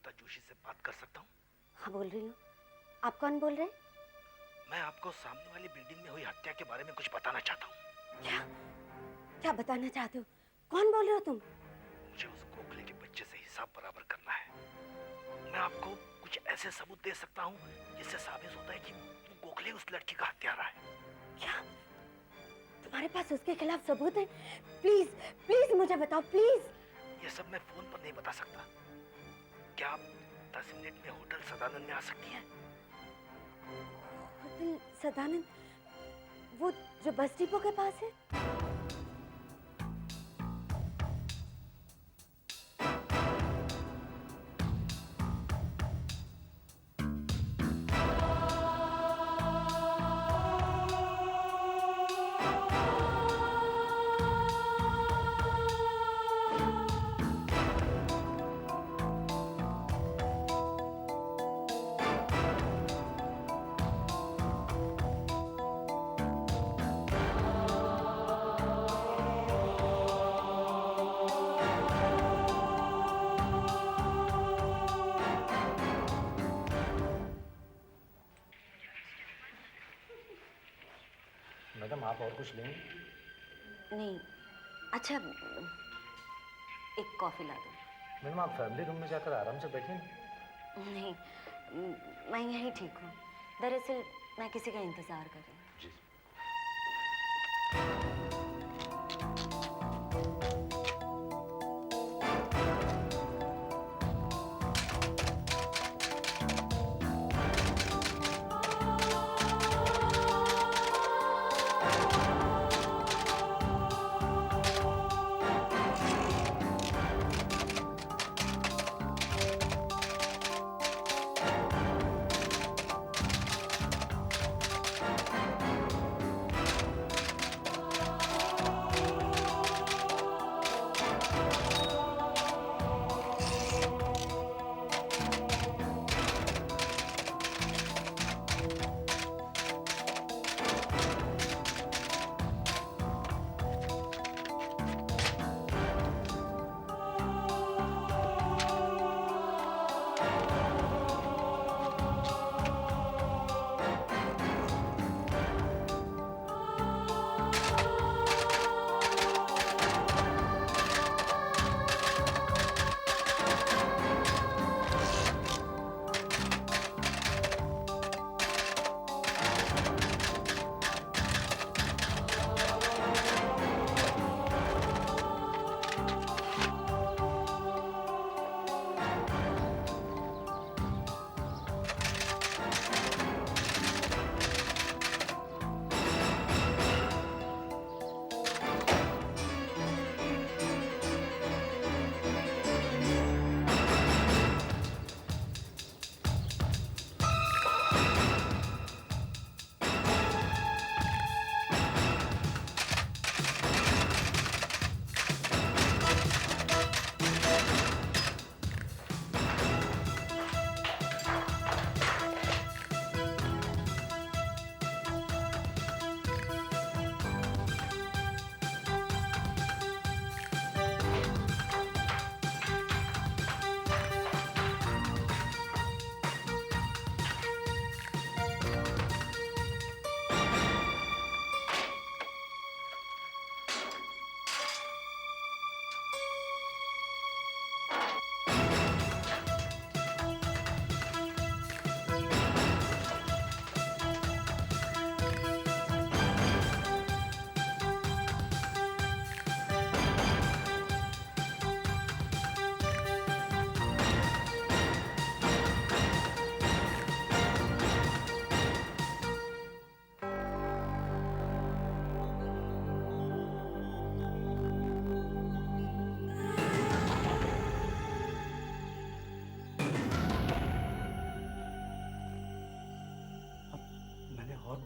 कविता जोशी से बात कर सकता हूँ? हाँ बोल रही हूँ। आप कौन बोल रहे हैं? मैं आपको सामने वाली बिल्डिंग में हुई हत्या के बारे में कुछ बताना चाहता हूँ। क्या क्या बताना चाहते हो? कौन बोल रहे हो तुम? मुझे उस गोखले के बच्चे से हिसाब बराबर करना है। मैं आपको कुछ ऐसे सबूत दे सकता हूँ जिससे साबित होता है कि गोखले उस लड़की का हत्यारा है। क्या तुम्हारे पास उसके खिलाफ सबूत है? प्लीज प्लीज मुझे बताओ प्लीज। ये सब मैं फोन पर नहीं बता सकता। क्या आप 10 मिनट में होटल सदानंद में आ सकती हैं? होटल सदानंद, वो जो बस डिपो के पास है? मैडम आप और कुछ लेंगे? नहीं। अच्छा एक कॉफी ला दो। मैडम आप फैमिली रूम में जाकर आराम से बैठिए ना। नहीं, मैं यहीं ठीक हूँ। दरअसल मैं किसी का इंतजार कर रही हूँ। जी।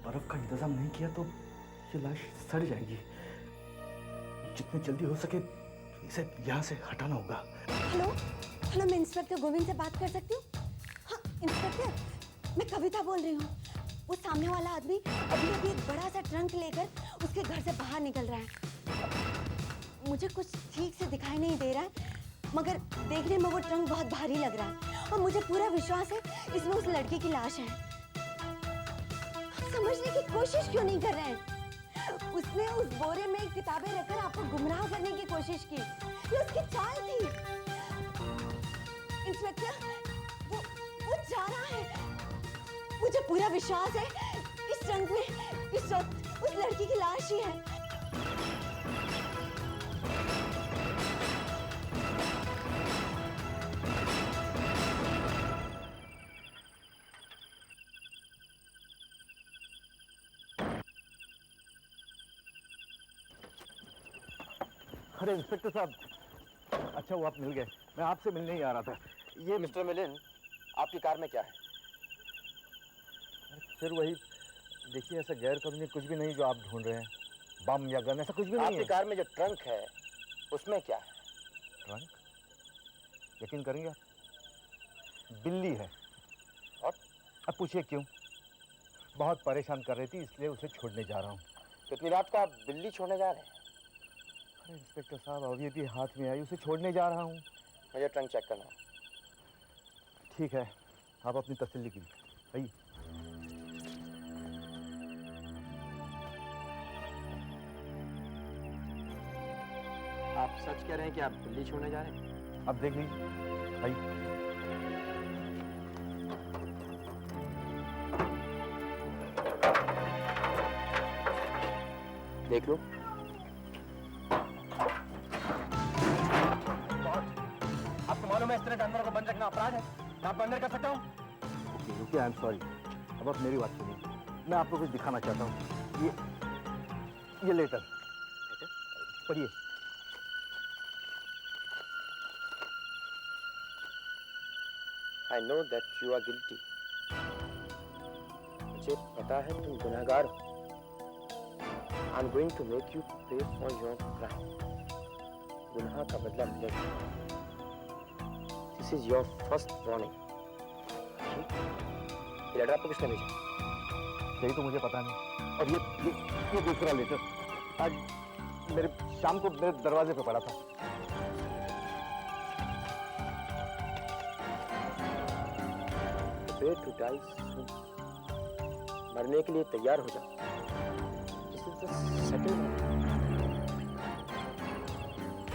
बर्फ का इंतजाम नहीं किया तो ये लाश सड़ जाएगी। जितनी जल्दी हो सके इसे यहाँ से हटाना होगा। हेलो हेलो, मैं इंस्पेक्टर गोविंद से बात कर सकती हूँ? हाँ इंस्पेक्टर, मैं कविता बोल रही हूँ। वो सामने वाला आदमी अभी अभी एक बड़ा सा ट्रंक लेकर उसके घर से बाहर निकल रहा है। मुझे कुछ ठीक से दिखाई नहीं दे रहा है, मगर देखने में वो ट्रंक बहुत भारी लग रहा है और मुझे पूरा विश्वास है इसमें उस लड़के की लाश है। आप समझने की कोशिश क्यों नहीं कर रहे हैं? उसने उस बोरे में किताबें रखकर आपको गुमराह करने की कोशिश की। ये उसकी चाल थी। इंस्पेक्टर, वो जा रहा है। मुझे पूरा विश्वास है इस ट्रंक में इस वक्त उस लड़की की लाश ही है। अरे इंस्पेक्टर साहब, अच्छा वो आप मिल गए। मैं आपसे मिलने ही आ रहा था। ये मिस्टर मिलिन, आपकी कार में क्या है? फिर वही, देखिए ऐसा गैर कानूनी कुछ भी नहीं जो आप ढूंढ रहे हैं। बम या गन ऐसा कुछ भी नहीं आपकी है। कार में जो ट्रंक है उसमें क्या है? ट्रंक? यकीन करेंगे आप, बिल्ली है। और? अब पूछिए क्यों? बहुत परेशान कर रही थी इसलिए उसे छोड़ने जा रहा हूँ। इतनी रात को आप बिल्ली छोड़ने जा रहे हैं? अरे इंस्पेक्टर साहब, अभी भी हाथ में आई, उसे छोड़ने जा रहा हूँ। मुझे ट्रंक चेक करना है। ठीक है, आप अपनी तसल्ली कीजिए। आइए। आप सच कह रहे हैं कि आप बिल्ली छोड़ने जा रहे हैं? अब देख लीजिए। आइए। देख लो। आपको मालूम है इस तरह जानवरों को बंद रखना अपराध है? मैं आपको अंदर कर सकता हूँ? रुकिए, आई एम सॉरी। अब आप मेरी बात सुनिए। मैं आपको कुछ दिखाना चाहता हूँ। ये लेटर पढ़िए। I know that you are guilty. मुझे पता है तुम गुनहगार हो। I'm going to make you pay for your crime. गुनाह का बदला मिलेगा। This is your first warning. ये लेटर आपको किसने भेजा? यही तो मुझे पता नहीं। और ये दूसरा लेटर आज मेरे शाम को मेरे दरवाजे पे पड़ा था। Prepare to die soon. मरने के लिए तैयार हो जाओ। This is the second one.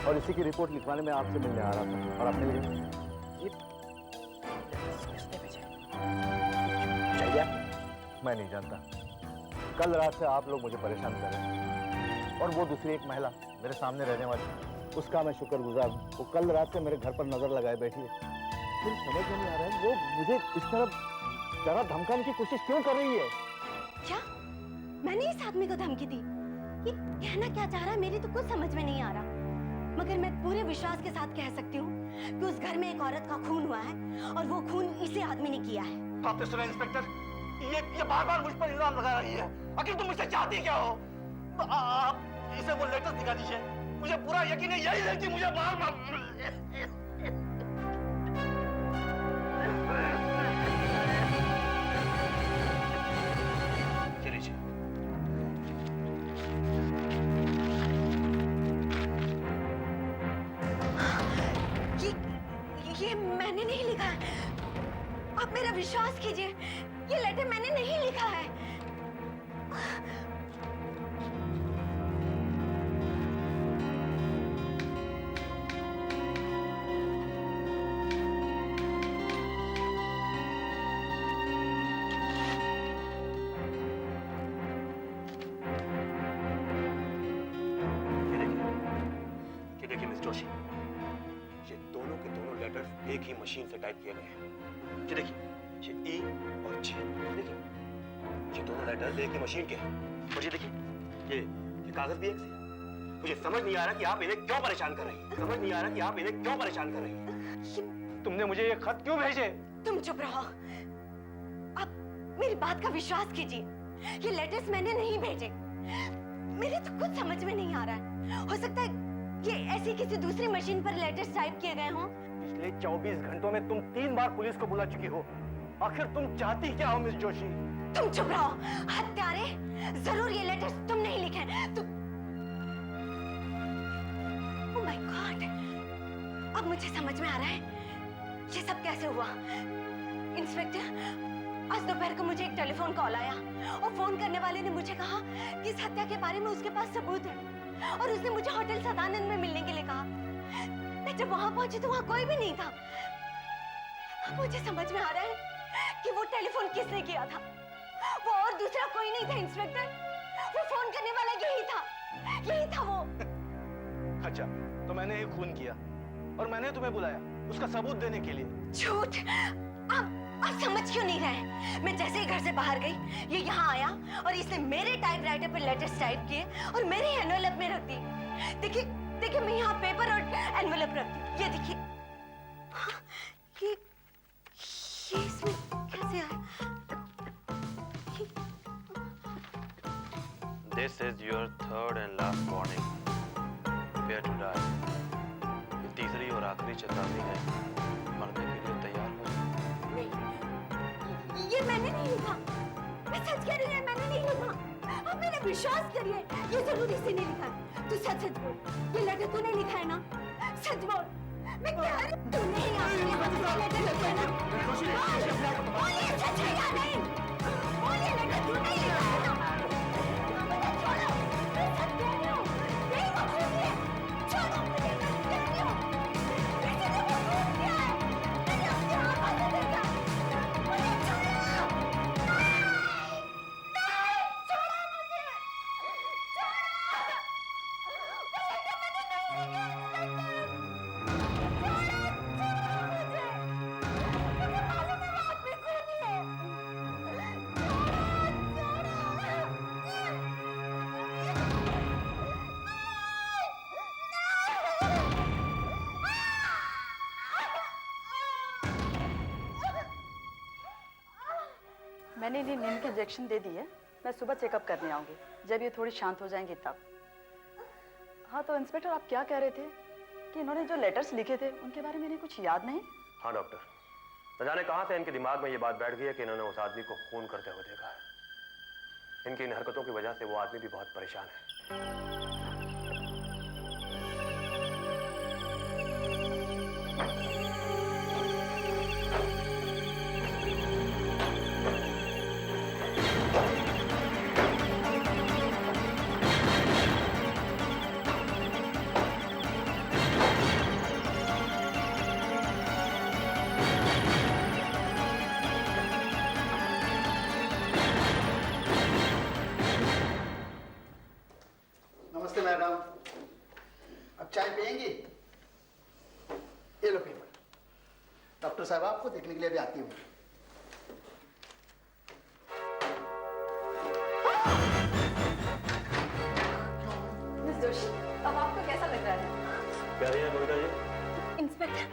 और इसी की रिपोर्ट लिखवाने में आपसे मिलने आ रहा था और आप मिल गए। ये किसने भेजा? चाहिए आप? मैं नहीं जानता। कल रात से आप लोग मुझे परेशान कर रहे हैं। और वो दूसरी एक महिला मेरे सामने रहने वाली, उसका मैं शुक्रगुजार हूँ। वो कल रात से मेरे घर पर नजर लगाए बैठी है। फिर समझ में नहीं आ रहा है वो मुझे इस तरह जरा धमकाने की कोशिश क्यों कर रही है? क्या मैंने इस आदमी को धमकी दी? ये कहना क्या चाह रहा है मेरी तो कुछ समझ में नहीं आ रहा। मगर मैं पूरे विश्वास के साथ कह सकती हूँ कि उस घर में एक औरत का खून हुआ है और वो खून इसी आदमी ने किया है। आपने सुना इंस्पेक्टर? ये बार-बार मुझ पर इल्जाम लगा रही है। आखिर तुम मुझसे चाहती क्या हो? आप इसे वो लेटर दिखा दीजिए। मुझे पूरा यकीन है यही लड़की मुझे बार-बार ये मैंने नहीं लिखा है। आप मेरा विश्वास कीजिए, ये लेटर मैंने नहीं लिखा है। देखिए मिस जोशी, ये दोनों के दोनों लेटर्स एक ही मशीन से टाइप किए गए हैं। ये देखिए, ये ई और जी। देखिए, ये दोनों लेटर्स एक ही मशीन के हैं। और ये देखिए, ये कागज भी एक से है। मुझे समझ नहीं आ रहा कि आप इन्हें क्यों परेशान कर रही हैं। समझ नहीं आ रहा कि आप इन्हें क्यों परेशान कर रही हैं। तुमने मुझे ये खत क्यों भेजे? तुम चुप रहो। आप मेरी बात का विश्वास कीजिए। ये लेटर्स मैंने नहीं भेजे। मेरे तो कुछ समझ में नहीं आ रहा है। हो सकता है ये ऐसी किसी दूसरी मशीन पर लेटर्स टाइप किए गए हों। पिछले 24 घंटों में तुम 3 बार पुलिस को बुला चुकी हो। आखिर तुम चाहती क्या हो मिस जोशी? तुम चुप रहो हत्यारे। जरूर ये लेटर्स तुम नहीं लिखे। तुम ओह माय गॉड, अब मुझे समझ में आ रहा है। ये सब कैसे हुआ? इंस्पेक्टर, आज दोपहर को मुझे एक टेलीफोन कॉल आया और फोन करने वाले ने मुझे कहा कि इस हत्या के बारे में उसके पास सबूत है और उसने मुझे होटल सदानंद में मिलने के लिए कहा। मैं जब वहां पहुंची तो वहां कोई भी नहीं था। मुझे समझ में आ रहा है कि वो टेलीफोन किसने किया था। वो और दूसरा कोई नहीं था इंस्पेक्टर, वो फोन करने वाला यही था वो। अच्छा, तो मैंने ही खून किया और मैंने तुम्हें बुलाया उसका सबूत देने के लिए। झूठ! आप समझ क्यों नहीं रहे? मैं जैसे ही घर से बाहर गई, ये यहाँ आया और इसने मेरे टाइपराइटर पर लेटर्स टाइप किए और मेरे एनवेलप में रख दी। देखिए मैं यहाँ पेपर और एनवेलप रखती। ये देखिए, ये इसमें कैसे आया? This is your third and last warning. Prepare to die. ये तीसरी और आखिरी चेतावनी है। मरने के लिए तैयार हो जाओ। नहीं, ये मैंने नहीं लिखा। मैं सच कह रही हूँ, मैंने नहीं लिखा। आप मेरा विश्वास करिए, ये जरूर इसी ने लिखा है। तू सच बोल, ये लेटर तूने लिखा है ना? सच बोल। मैं कह रही हूँ, तूने ही ये लेटर लिखा है ना? बोल ये सच है या नहीं? बोल ये लेटर तूने ही लिखा है ना? मुझे छोड़ो, मैं सच कह रही हूँ। यही वो खून है। छोड़ो मुझे, मैं कह रही हूँ। किसी ने वो खून किया है। मैंने अपने आँखों से देखा। मुझे छोड़ो। नहीं, छोड़ो मुझे। छोड़ो। वो लेटर मैंने नहीं लिखा है, इंस्पेक्टर। मैंने इन्हें नींद के इंजेक्शन दे दिए। मैं सुबह चेकअप करने आऊंगी, जब ये थोड़ी शांत हो जाएंगी तब। हाँ तो इंस्पेक्टर, आप क्या कह रहे थे कि इन्होंने जो लेटर्स लिखे थे उनके बारे में इन्हें कुछ याद नहीं? हाँ डॉक्टर, न जाने कहाँ से इनके दिमाग में ये बात बैठ गई है कि इन्होंने उस आदमी को खून करते हुए देखा है। इनकी इन हरकतों की वजह से वो आदमी भी बहुत परेशान है। नमस्ते मैडम, अब चाय पियेंगी? ये लो पेपर। डॉक्टर साहब आपको देखने के लिए भी आती हूँ। मिस जोशी, अब आपको कैसा लग रहा है? क्या है मोहिता जी? इंस्पेक्टर,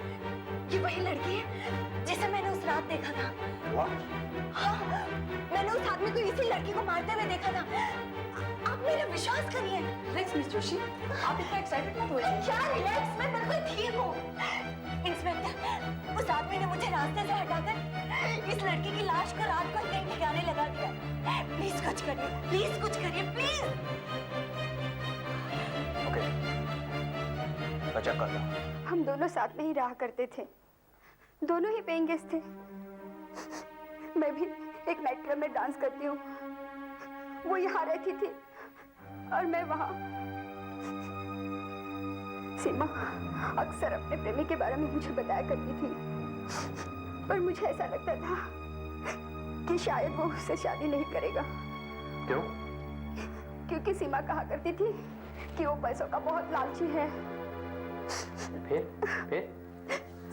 ये वही लड़की है जिसे मैंने उस रात देखा था। What? हाँ, मैंने उस आदमी को इसी लड़की को मारते हुए देखा था। आप मेरा विश्वास करिए। रिलैक्स मिस जोशी, आप इतना एक्साइटेड मत होइए। क्या रिलैक्स? मैं बिल्कुल ठीक हूँ। इंस्पेक्टर, उस आदमी ने मुझे रास्ते से हटाकर इस लड़की की लाश को रात को कहीं ठिकाने लगा दिया। प्लीज कुछ करिए, प्लीज कुछ करिए, प्लीज। ओके, मैं चेक करता हूँ। हम दोनों साथ में ही रहा करते थे, दोनों ही पेइंग गेस्ट थे। मैं भी एक नाइट क्लब में डांस करती हूँ, वो यहाँ रहती थी और मैं वहाँ। सीमा अक्सर अपने प्रेमी के बारे में मुझे बताया करती थी, पर मुझे ऐसा लगता था कि शायद वो उससे शादी नहीं करेगा। क्यों? क्योंकि सीमा कहा करती थी कि वो पैसों का बहुत लालची है। फिर?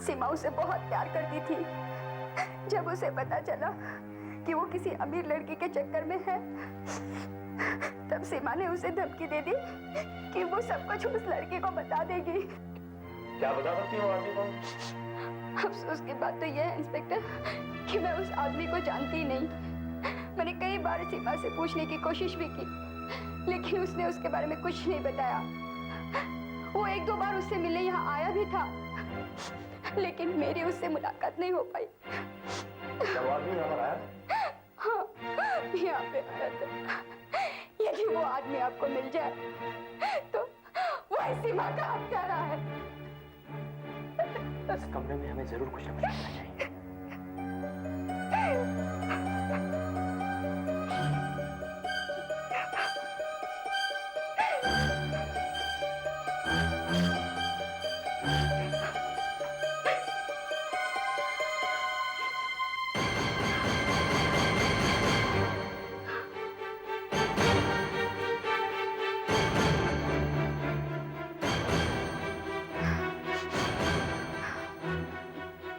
सीमा उसे बहुत प्यार करती थी। जब उसे पता चला कि वो किसी अमीर लड़की के चक्कर में है, तब सीमा ने उसे धमकी दे दी कि वो सब कुछ उस लड़के को बता देगी। क्या बता सकती हो आदमी को? अफसोस की बात तो यह है इंस्पेक्टर कि मैं उस आदमी को जानती ही नहीं। मैंने कई बार सीमा से पूछने की कोशिश भी की, लेकिन उसने उसके बारे में कुछ नहीं बताया। वो एक दो बार उससे मिलने यहाँ आया भी था, लेकिन मेरी उससे मुलाकात नहीं हो पाई। क्या वो आदमी यहाँ पर आया? हाँ, यहाँ पे आया था। यदि वो आदमी आपको मिल जाए तो वो सीमा का हत्यारा है। इस कमरे में हमें जरूर कुछ ना कुछ करना चाहिए।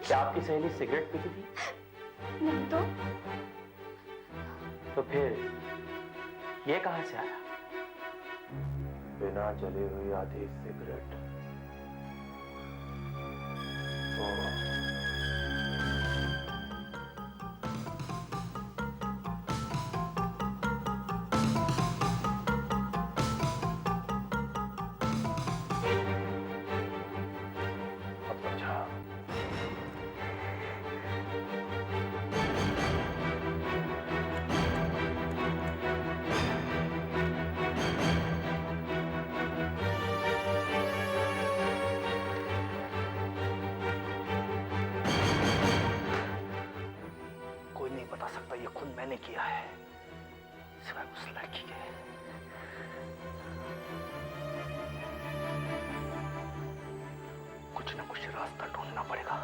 क्या आपकी सहेली सिगरेट पीती थी? नहीं तो फिर ये कहां से आया? बिना जली हुई आधी सिगरेट। अब समझा। कोई नहीं बता सकता ये खून मैंने किया है, सिवाय उस लड़की के। कुछ ना कुछ रास्ता ढूंढना पड़ेगा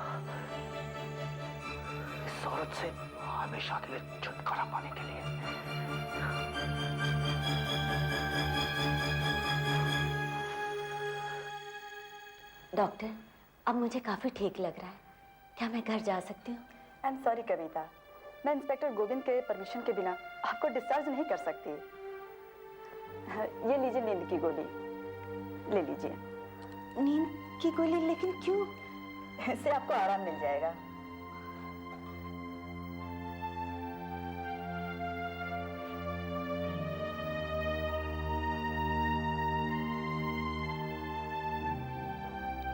इस औरत से हमेशा के लिए छुटकारा पाने के लिए। डॉक्टर, अब मुझे काफी ठीक लग रहा है। क्या मैं घर जा सकती हूँ? आई एम सॉरी कविता, मैं इंस्पेक्टर गोविंद के परमिशन के बिना आपको डिस्चार्ज नहीं कर सकती। ये लीजिए नींद की गोली, ले लीजिए। नींद की गोली? लेकिन क्यों? इससे आपको आराम मिल जाएगा।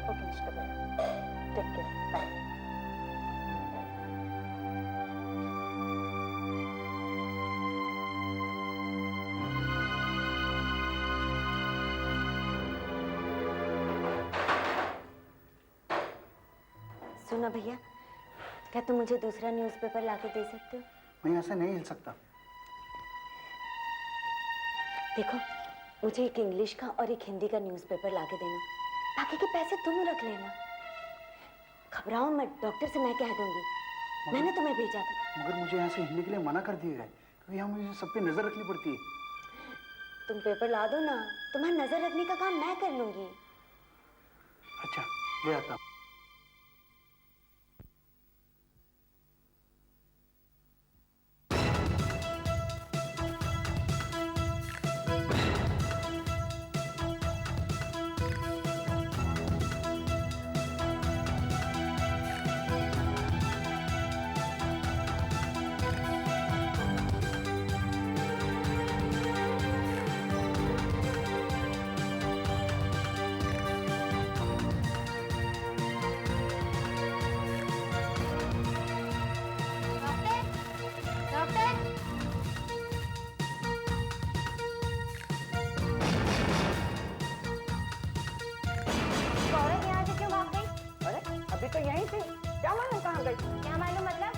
Okay mister Bell, take care, bye. सुनो भैया, क्या तुम मुझे दूसरा न्यूज़पेपर लाके दे सकते हो? मैं यहाँ से नहीं हिल सकता। देखो, मुझे एक इंग्लिश का और एक हिंदी का न्यूज़पेपर लाके देना। बाकी के पैसे तुम रख लेना। घबराओ मत, डॉक्टर से मैं कह दूंगी। मैंने तुम्हें भेजा था। मगर मुझे यहाँ से हिलने के लिए मना कर दिया है, क्योंकि यहाँ मुझे सब पे नजर रखनी पड़ती है। तुम पेपर ला दो ना, तुम्हारा नजर रखने का काम मैं कर लूंगी। अच्छा, ले आता हूँ। अभी तो यहीं थी, क्या मालूम कहाँ गई? क्या मालूम मतलब?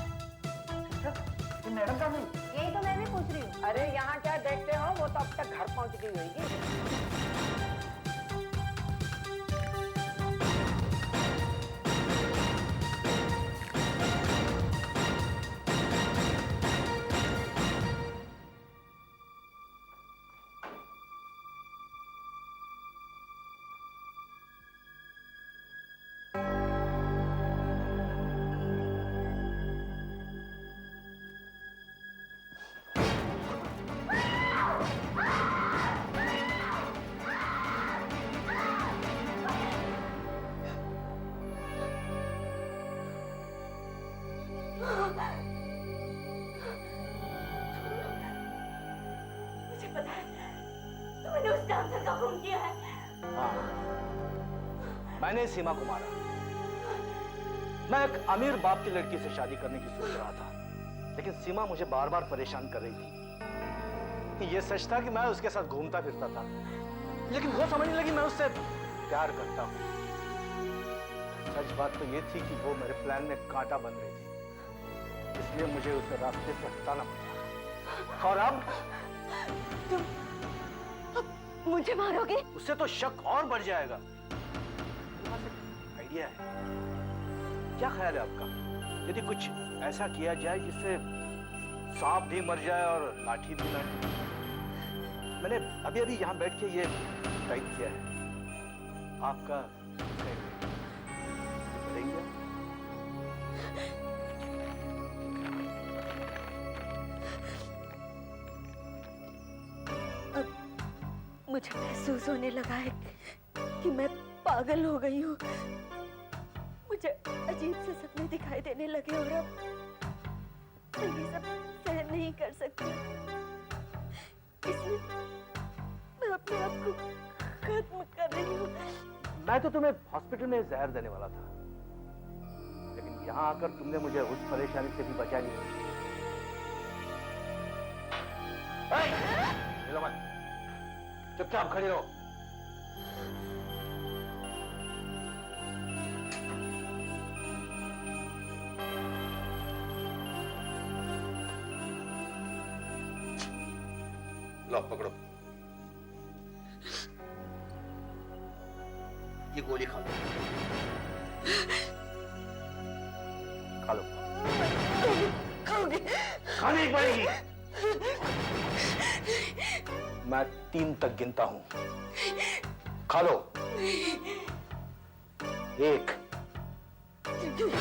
मैडम का नहीं। यही तो मैं भी पूछ रही हूँ। अरे यहाँ क्या देखते हो, वो तो अब तक घर पहुँच गई होगी। मुझे पता है, तुमने उस डांसर का खून किया है। हाँ, मैंने सीमा को मारा। मैं एक अमीर बाप की लड़की से शादी करने की सोच रहा था, लेकिन सीमा मुझे बार बार परेशान कर रही थी। ये सच था कि मैं उसके साथ घूमता फिरता था, लेकिन वो समझने लगी मैं उससे प्यार करता हूँ। सच बात तो ये थी कि वो मेरे प्लान में कांटा बन रही थी, इसलिए मुझे उसे रास्ते से हटाना पड़ा। और अब तुम मुझे मारोगे? उससे तो शक और बढ़ जाएगा। मेरे पास एक आइडिया है। क्या ख्याल है आपका, यदि कुछ ऐसा किया जाए जिससे सांप भी मर जाए और लाठी भी ना टूटे? मैंने अभी अभी यहाँ बैठ के ये टाइप किया है। आपका करेंगे? अब मुझे महसूस होने लगा है कि मैं पागल हो गई हूँ। मुझे अजीब से सपने दिखाई देने लगे और अब मैं ये सब सहन नहीं कर सकती, इसलिए मैं अपने आप को खत्म कर रही हूँ। मैं तो तुम्हें हॉस्पिटल में जहर देने वाला था, लेकिन यहाँ आकर तुमने मुझे उस परेशानी से भी बचा लिया। हिलो मत, चुपचाप खड़े रहो। लो पकड़ो, ये गोली खा लो। खा लो। खाओगे? खानी पड़ेगी। मैं 3 तक गिनता हूं, खा लो। 1 3